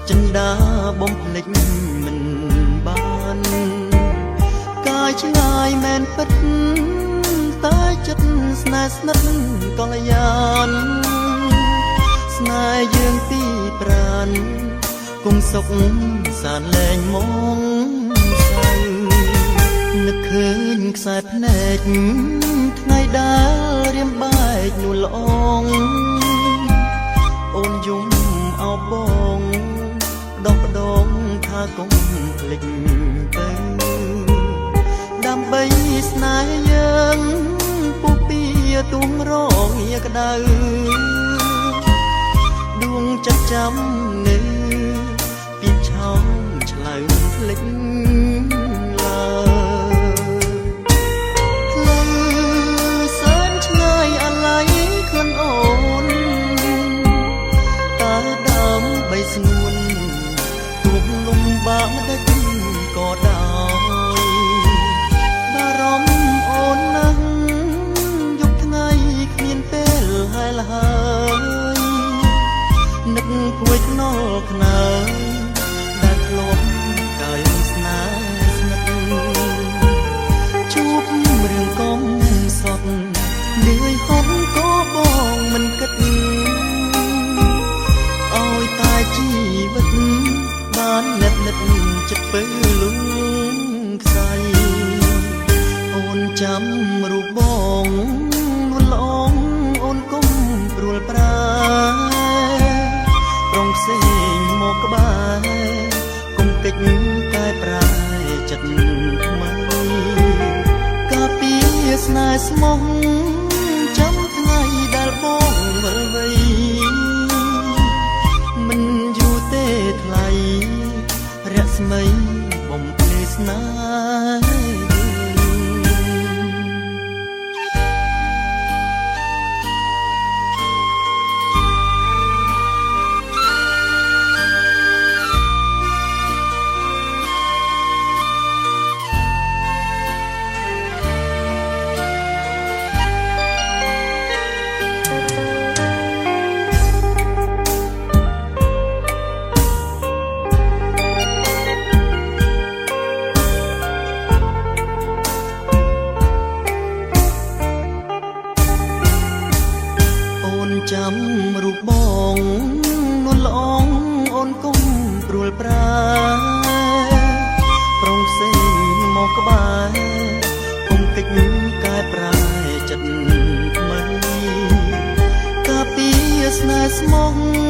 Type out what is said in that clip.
ចិនដាបំភ្លេចមិនបានកាយឆ្ងាយមែនពិតតែចិត្តស្នេហ៍ស្និទ្ធកល្យានស្នេហ៍យើងទីប្រានគង់សុខសានលែងមកសៅនឹកឃើញខ្សែភ្នែកថ្ងៃដែលរៀមបែកនួនល្អងអូនយំអោបបងដងដងថាកុំភ្លេចទៅដើម្បីស្នេហ៍យើងពុះពីទួងរងាក្តៅដួងចិត្តចាំនៅពីឆោមឆ្លៅភ្លេចឡើផ្លូវសែនឆ្ងាយអាឡ័យខ្លួនអូនតើដើម្បីស្ងួនទួងលំបាកមិនដេចក៏ដោយបារម្ភអូនណាស់យប់ថ្ងៃគ្មានពេលហើយហើយនឹកគួយខ្នល់ខ្នើយដែលធ្លាប់កាយស្នេហ៍ស្និទ្ធជួបរឿងកំសត់លឿយហត់ក៏បងមិនគិតឲ្យតែជីវិតបាននិតនិតចិត្តពើលំខ្សែអូនចាំរូបបងនួនល្អងអូនកុំព្រួលប្រាប្រងផ្សេងមកក្បែរកុំកិច្ចកែប្រែចិត្តថ្មីកាពីស្នេហ៍ស្មោះចាំថ្ងៃដែលបងវិលវ័យមិនយូរទេថ្លៃរស្មីបំភ្លឺស្នេហ៍ចាំរូបបងនួនល្អងអូនកុំព្រួលប្រាប្រងផ្សេងមកក្បែរកុំកិច្ចកែប្រែចិត្តថ្មីកាពីស្នេហ៍ស្មោះ